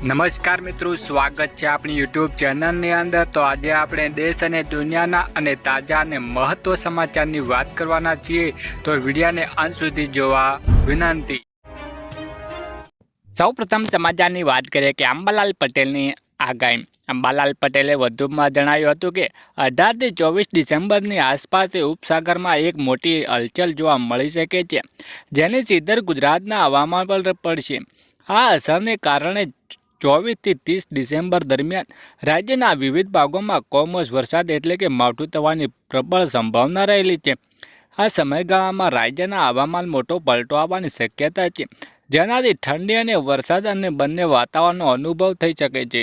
નમસ્કાર મિત્રો, સ્વાગત છે આપણી યુટ્યુબ ચેનલની અંદર। તો આજે આપણે દેશ અને દુનિયાના અને તાજા અને મહત્વ સમાચારની વાત કરવાના છીએ, તો વિડીયોને અંત સુધી જોવા વિનંતી। સૌપ્રથમ સમાચારની વાત કરીએ કે અંબાલાલ પટેલની આગાહી। અંબાલાલ પટેલે વધુમાં જણાવ્યું હતું કે 18 થી 24 ડિસેમ્બરની આસપાસ ઉપસાગરમાં એક મોટી હલચલ જોવા મળી શકે છે, જેની સીધર ગુજરાતના હવામાન પર પડશે। આ અસરને કારણે 24 થી 30 ડિસેમ્બર દરમિયાન રાજ્યના વિવિધ ભાગોમાં કમોસમી વરસાદ એટલે કે માવઠું થવાની પ્રબળ સંભાવના રહેલી છે। આ સમયગાળામાં રાજ્યના હવામાન મોટો પલટો આવવાની શક્યતા છે, જેનાથી ઠંડી અને વરસાદ અને બંને વાતાવરણનો અનુભવ થઈ શકે છે।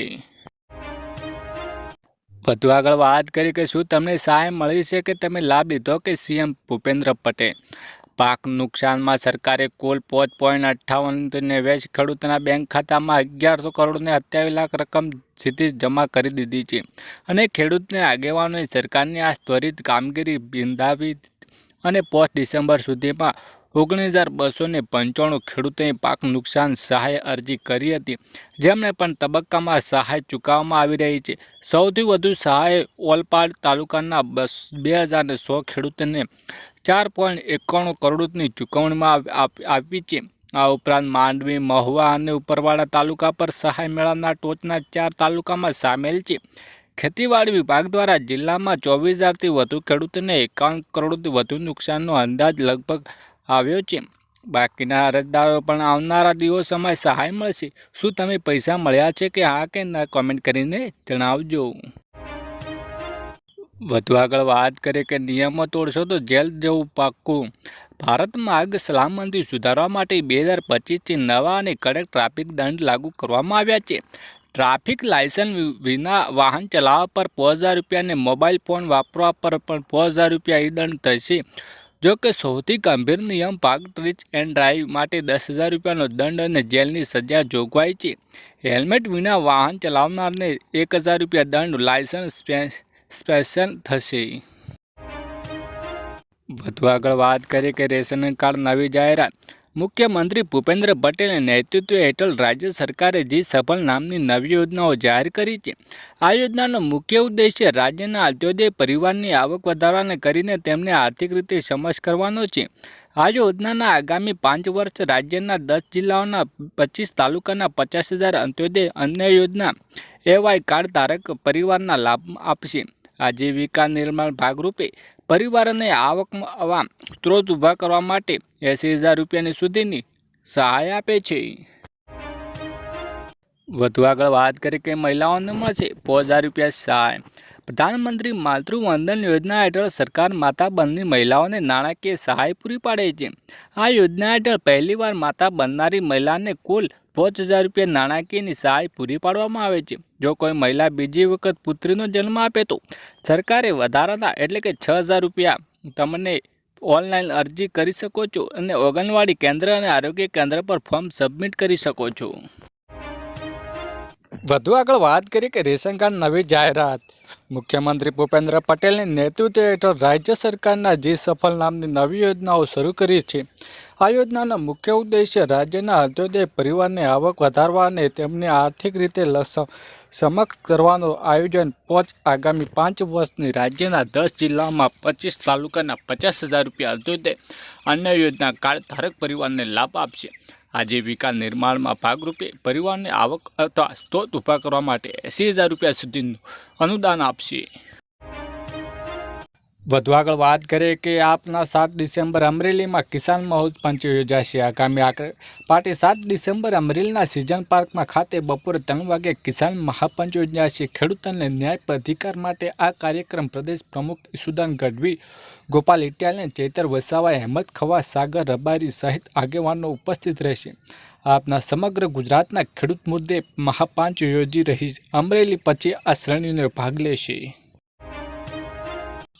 વધુ આગળ વાત કરી કે શું તમને સહાય મળી છે કે તમે લાભ લીધો કે સીએમ ભૂપેન્દ્ર પટેલ। પાક નુકસાનમાં સરકારે કુલ 5.58 ખેડૂતોના બેંક ખાતામાં 1100 કરોડ ને 27 લાખ રકમ સીધી જમા કરી દીધી છે અને ખેડૂતને આગેવાનોએ સરકારની આ ત્વરિત કામગીરી બિરદાવી અને 5 ડિસેમ્બર સુધીમાં 19,295 ખેડૂતોએ પાક નુકસાન સહાય અરજી કરી હતી, જેમને પણ તબક્કામાં સહાય ચૂકવવામાં આવી રહી છે। સૌથી વધુ સહાય ઓલપાડ તાલુકાના 2,100 ખેડૂતોને 4.91 કરોડની ચૂકવણીમાં આવી છે। આ ઉપરાંત માંડવી, મહુવા અને ઉપરવાડા તાલુકા પર સહાય મેળવનાર ટોચના 4 તાલુકામાં સામેલ છે। ખેતીવાડી વિભાગ દ્વારા જિલ્લામાં 24,000થી વધુ ખેડૂતોને 51 કરોડથી વધુ નુકસાનનો અંદાજ લગભગ આવ્યો છે। બાકીના અરજદારો પણ આવનારા દિવસોમાં સહાય મળશે। શું તમે પૈસા મળ્યા છે કે હા કે ના, કોમેન્ટ કરીને જણાવજો। વધુ આગળ વાત કરીએ કે નિયમો તોડશો તો જેલ જવું પાક્કું। ભારતમાં માર્ગ સલામતી સુધારવા માટે 2025થી નવા અને કડક ટ્રાફિક દંડ લાગુ કરવામાં આવ્યા છે। ટ્રાફિક લાયસન્સ વિના વાહન ચલાવવા પર 5,000 રૂપિયા અને મોબાઈલ ફોન વાપરવા પર પણ 5,000 રૂપિયા દંડ થશે। જો કે સૌથી ગંભીર નિયમ ભાગ ડ્રિંક એન્ડ ડ્રાઈવ માટે 10,000 રૂપિયાનો દંડ અને જેલની સજા જોગવાઈ છે। હેલ્મેટ વિના વાહન ચલાવનારને 1,000 રૂપિયા દંડ, લાયસન્સ સસ્પેન્શન થશે। વધુ આગળ વાત કરીએ કે રેશન કાર્ડ નવી જાહેરાત। મુખ્યમંત્રી ભૂપેન્દ્ર પટેલના નેતૃત્વ હેઠળ રાજ્ય સરકારે જી સફળ નામની નવી યોજનાઓ જાહેર કરી છે। આ યોજનાનો મુખ્ય ઉદ્દેશ્ય રાજ્યના અંત્યોદય પરિવારની આવક વધારવાને કરીને તેમને આર્થિક રીતે સક્ષમ કરવાનો છે। આ યોજનાના આગામી 5 વર્ષ રાજ્યના 10 જિલ્લાઓના 25 તાલુકાના 50,000 અંત્યોદય અન્ય યોજના એવાય કાર્ડ ધારક પરિવારના લાભ આપશે। આજીવિકા નિર્માણ ભાગરૂપે પરિવારોને આવકમાં સ્ત્રોત ઊભા કરવા માટે 80,000 રૂપિયા સુધીની સહાય આપે છે। વધુ આગળ વાત કરીએ કે મહિલાઓને મળશે 5,000 રૂપિયા સહાય। પ્રધાનમંત્રી માતૃવંદન યોજના હેઠળ સરકાર માતા બનનારી મહિલાઓને નાણાકીય સહાય પૂરી પાડે છે। આ યોજના હેઠળ પહેલીવાર માતા બનનારી મહિલાને કુલ 5,000 રૂપિયા નાણાકીય સહાય પૂરી પાડવામાં આવે છે। જો કોઈ મહિલા બીજી વખત પુત્રીનો જન્મ આપે તો સરકારે વધારાના એટલે કે 6,000 રૂપિયા તમને ઓનલાઈન અરજી કરી શકો છો અને આંગણવાડી કેન્દ્ર અને આરોગ્ય કેન્દ્ર પર ફોર્મ સબમિટ કરી શકો છો। વધુ આગળ વાત કરીએ કે રેશન કાર્ડ નવી જાહેરાત। મુખ્યમંત્રી ભૂપેન્દ્ર પટેલના નેતૃત્વ હેઠળ રાજ્ય સરકારના જી સફળ નામની નવી યોજનાઓ શરૂ કરી છે। આ યોજનાનો મુખ્ય ઉદ્દેશ્ય રાજ્યના અંત્યોદય પરિવારની આવક વધારવા અને તેમને આર્થિક રીતે સક્ષમ કરવાનું આયોજન આગામી 5 વર્ષની રાજ્યના 10 જિલ્લાઓમાં 25 તાલુકાના 50,000 રૂપિયા અંત્યોદય અન્ય યોજના કાર્ડ ધારક પરિવારને લાભ આપશે। આજીવિકા નિર્માણમાં ભાગરૂપે પરિવારને આવક અથવા સ્ત્રોત ઊભા કરવા માટે 80,000 રૂપિયા સુધીનું અનુદાન આપશે। વધુ આગળ વાત કરીએ કે આપના 7 ડિસેમ્બર અમરેલીમાં કિસાન મહોત્સવ યોજાશે। આગામી પાર્ટી 7 ડિસેમ્બર અમરેલીના સિઝન પાર્કમાં ખાતે બપોરે 3 વાગે કિસાન મહાપંચ યોજાશે। ખેડૂતોને ન્યાય અધિકાર માટે આ કાર્યક્રમ પ્રદેશ પ્રમુખ ઈસુદાન ગઢવી, ગોપાલ ઇટાલિયા, ચૈતર વસાવા, હેમંત ખવા, સાગર રબારી સહિત આગેવાનો ઉપસ્થિત રહેશે। આપના સમગ્ર ગુજરાતના ખેડૂત મુદ્દે મહાપંચ યોજી રહી અમરેલી પછી આ શ્રેણીનો ભાગ લેશે।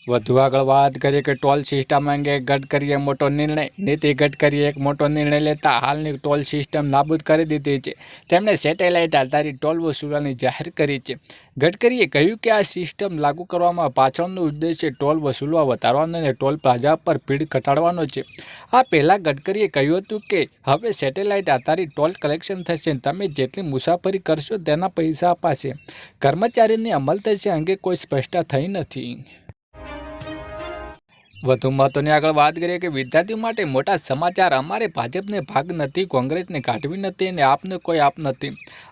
વધુ આગળ વાત કરીએ કે ટોલ સિસ્ટમ અંગે ગડકરીએ મોટો નિર્ણય. નીતિન ગડકરીએ એક મોટો નિર્ણય લેતા હાલની ટોલ સિસ્ટમ નાબૂદ કરી દીધી છે. તેમણે સેટેલાઇટ આધારિત ટોલ વસૂલવાની જાહેર કરી છે. ગડકરીએ કહ્યું કે આ સિસ્ટમ લાગુ કરવામાં પાછળનો ઉદ્દેશ્ય ટોલ વસૂલવા વધારવાનો અને ટોલ પ્લાઝા પર ભીડ ઘટાડવાનો છે. આ પહેલાં ગડકરીએ કહ્યું હતું કે હવે સેટેલાઇટ આધારિત ટોલ કલેક્શન થશે. તમે જેટલી મુસાફરી કરશો તેના પૈસા અપાશે. કર્મચારીને અમલ થશે અંગે કોઈ સ્પષ્ટતા થઈ નથી. વધુ મહત્વની આગળ વાત કરીએ કે વિદ્યાર્થીઓ માટે મોટા સમાચાર. અમારે ભાજપને ભાગ નથી, કોંગ્રેસને કાઢવી નથી અને આપને કોઈ આપ નથી.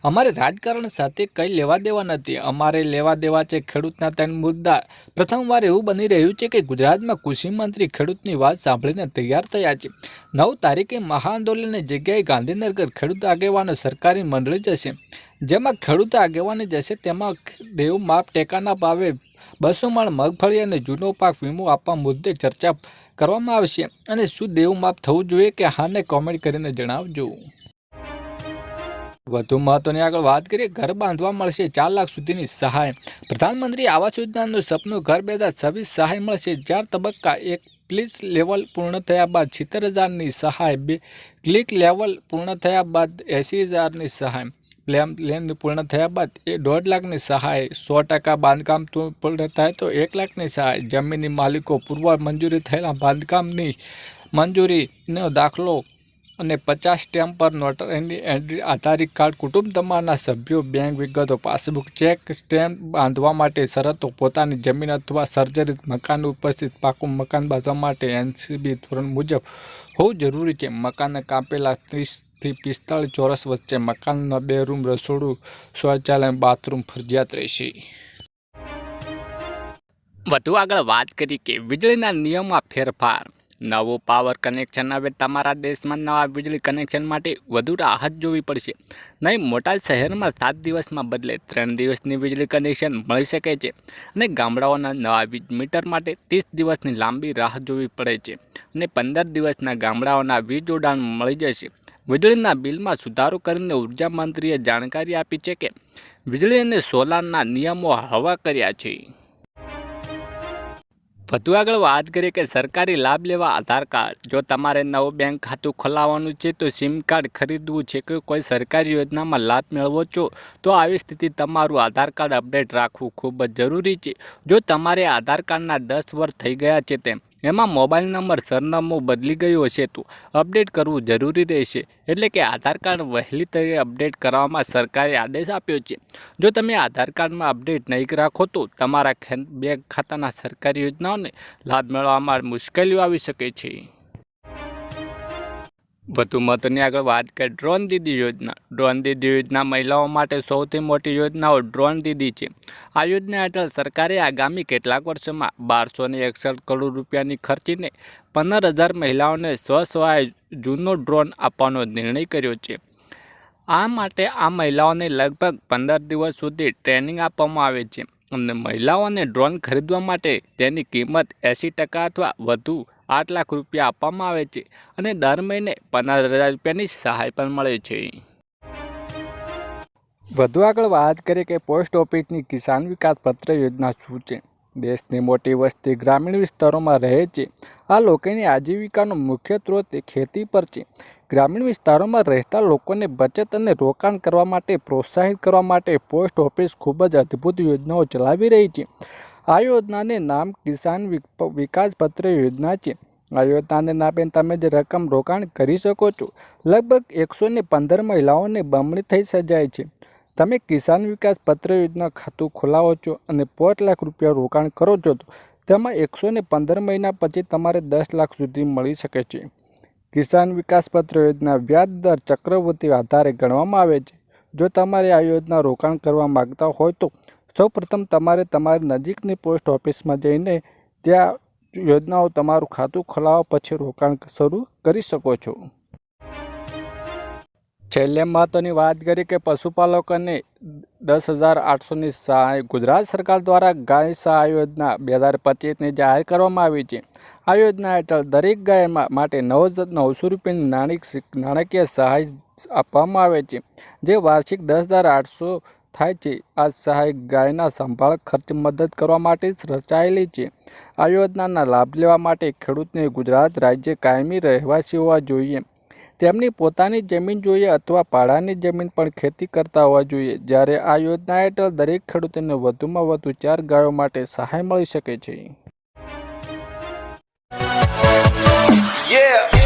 અમારે રાજકારણ સાથે કંઈ લેવા દેવા નથી. અમારે લેવા દેવા છે ખેડૂતના 3 મુદ્દા. પ્રથમવાર એવું બની રહ્યું છે કે ગુજરાતમાં કૃષિ મંત્રી ખેડૂતની વાત સાંભળીને તૈયાર થયા છે. 9 તારીખે મહાઆંદોલનની જગ્યાએ ગાંધીનગર ખેડૂત આગેવાનો સરકારી મંડળી જશે. જેમાં ખેડૂત આગેવાની જશે. તેમાં દેવ માપ ટેકાના ભાવે 200 મણ મગફળી અને જૂનો પાક વીમો આપવા મુદ્દે ચર્ચા કરવામાં આવશે. અને શું દેવું માફ થવું જોઈએ કે હાને કોમેન્ટ કરીને જણાવજો. વધુ મહત્વની આગળ વાત કરીએ ઘર બાંધવા મળશે 4 લાખ સુધીની સહાય. પ્રધાનમંત્રી આવાસ યોજનાનું સપનું ઘર 2026 સહાય મળશે. 4 તબક્કા. 1 ક્લિક લેવલ પૂર્ણ થયા બાદ 70,000ની સહાય. 2 ક્લિક લેવલ પૂર્ણ થયા બાદ 80,000ની સહાય. પ્લેન પૂર્ણ થયા બાદ 1.5 લાખની સહાય. 100% બાંધકામ પૂર્ણ થાય તો 1 લાખની સહાય. જમીનની માલિકો પૂર્વ મંજૂરી થયેલા બાંધકામની મંજૂરીનો દાખલો અને 50 સ્ટેમ્પ પર નોટરીની એન્ટ્રી, આધાર કાર્ડ, કુટુંબ તમામના સભ્યો, બેંક વિગતો, પાસબુક, ચેક, સ્ટેમ્પ. બાંધવા માટે શરતો. પોતાની જમીન અથવા સર્જરિત મકાન ઉપસ્થિત પાકું મકાન બાંધવા માટે NCB ધોરણ મુજબ હોવું જરૂરી છે. મકાનના કાપેલા 30 થી 45 ચોરસ વચ્ચે. મકાનમાં 2 રૂમ, રસોડું, શૌચાલય, બાથરૂમ ફરજિયાત રહેશે. વધુ આગળ વાત કરી કે વીજળીના નિયમમાં ફેરફાર. નવું પાવર કનેક્શન. હવે તમારા દેશમાં નવા વીજળી કનેક્શન માટે વધુ રાહત જોવી પડશે નહીં. મોટા શહેરમાં 7 દિવસમાં બદલે 3 દિવસની વીજળી કનેક્શન મળી શકે છે અને ગામડાઓના નવા વીજ મીટર માટે 30 દિવસની લાંબી રાહ જોવી પડે છે અને 15 દિવસના ગામડાઓના વીજ જોડાણ મળી જશે. વીજળીના બિલમાં સુધારો કરીને ઉર્જા મંત્રીએ જાણકારી આપી છે કે વીજળી અને સોલારના નિયમો હળવા કર્યા છે. વધુ આગળ વાત કરીએ કે સરકારી લાભ લેવા આધાર કાર્ડ. જો તમારે નવું બેંક ખાતું ખોલાવવાનું છે તો સિમ કાર્ડ ખરીદવું છે કે કોઈ સરકારી યોજનામાં લાભ મેળવો છો તો આવી સ્થિતિ તમારું આધાર કાર્ડ અપડેટ રાખવું ખૂબ જ જરૂરી છે. જો તમારે આધાર કાર્ડના 10 વર્ષ થઈ ગયા છે તેમ એમાં મોબાઈલ નંબર સરનામું બદલી ગયું હશે તો અપડેટ કરવું જરૂરી રહેશે. એટલે કે આધાર કાર્ડ વહેલી તરીકે અપડેટ કરવામાં સરકારે આદેશ આપ્યો છે. જો તમે આધાર કાર્ડમાં અપડેટ નહીં રાખો તો તમારા બેંક ખાતાના સરકારી યોજનાઓને લાભ મેળવવામાં મુશ્કેલીઓ આવી શકે છે. વધુ મહત્વની આગળ વાત કરીએ ડ્રોન દીદી યોજના. ડ્રોન દીદી યોજના મહિલાઓ માટે સૌથી મોટી યોજનાઓ ડ્રોન દીદી છે. આ યોજના હેઠળ સરકારે આગામી કેટલાક વર્ષોમાં 1261 કરોડ રૂપિયાની ખર્ચીને 15,000 મહિલાઓને સ્વસહાય જૂનો ડ્રોન આપવાનો નિર્ણય કર્યો છે. આ માટે આ મહિલાઓને લગભગ 15 દિવસ સુધી ટ્રેનિંગ આપવામાં આવે છે અને મહિલાઓને ડ્રોન ખરીદવા માટે તેની કિંમત 80% અથવા વધુ 8 લાખ રૂપિયા આપવામાં આવે છે અને દર મહિને 15,000 રૂપિયાની સહાય પણ મળે છે. વધુ આગળ વાત કરીએ કે પોસ્ટ ઓફિસની કિસાન વિકાસ પત્ર યોજના શું છે. દેશની મોટી વસ્તી ગ્રામીણ વિસ્તારોમાં રહે છે. આ લોકોની આજીવિકાનો મુખ્ય સ્ત્રોત ખેતી પર છે. ગ્રામીણ વિસ્તારોમાં રહેતા લોકોને બચત અને રોકાણ કરવા માટે પ્રોત્સાહિત કરવા માટે પોસ્ટ ઓફિસ ખૂબ જ અદ્ભુત યોજનાઓ ચલાવી રહી છે. આ યોજનાને નામ કિસાન વિકાસ પત્ર યોજના છે. આ યોજનાને નામે તમે જે રકમ રોકાણ કરી શકો છો લગભગ 115 મહિલાઓને બમણી થઈ જાય છે. તમે કિસાન વિકાસ પત્ર યોજના ખાતું ખોલાવો છો અને 5 લાખ રૂપિયા રોકાણ કરો છો તો તેમાં 115 મહિના પછી તમારે 10 લાખ સુધી મળી શકે છે. કિસાન વિકાસ પત્ર યોજના વ્યાજ દર ચક્રવૃદ્ધિ આધારે ગણવામાં આવે છે. જો તમારે આ યોજના રોકાણ કરવા માગતા હોય તો સૌપ્રથમ તમારે તમારી નજીકની પોસ્ટ ઓફિસમાં જઈને ત્યાં યોજનાઓ તમારું ખાતું ખોલાવવા પછી રોકાણ શરૂ કરી શકો છો. છેલ્લે મહત્વની વાત કરી કે પશુપાલકોને 10,800ની સહાય. ગુજરાત સરકાર દ્વારા ગાય સહાય યોજના 2025ની જાહેર કરવામાં આવી છે. આ યોજના હેઠળ દરેક ગાય માટે 900 રૂપિયાની નાણાકીય સહાય આપવામાં આવે છે જે વાર્ષિક 10,800 થાય છે. આ સહાય ગાયના સંભાળ ખર્ચ મદદ કરવા માટે જ રચાયેલી છે. આ યોજનાના લાભ લેવા માટે ખેડૂતને ગુજરાત રાજ્ય કાયમી રહેવાસી હોવા જોઈએ, તેમની પોતાની જમીન જોઈએ અથવા ભાડાની જમીન પણ ખેતી કરતા હોવા જોઈએ. જ્યારે આ યોજના હેઠળ દરેક ખેડૂતોને વધુમાં વધુ 4 ગાયો માટે સહાય મળી શકે છે. Yeah.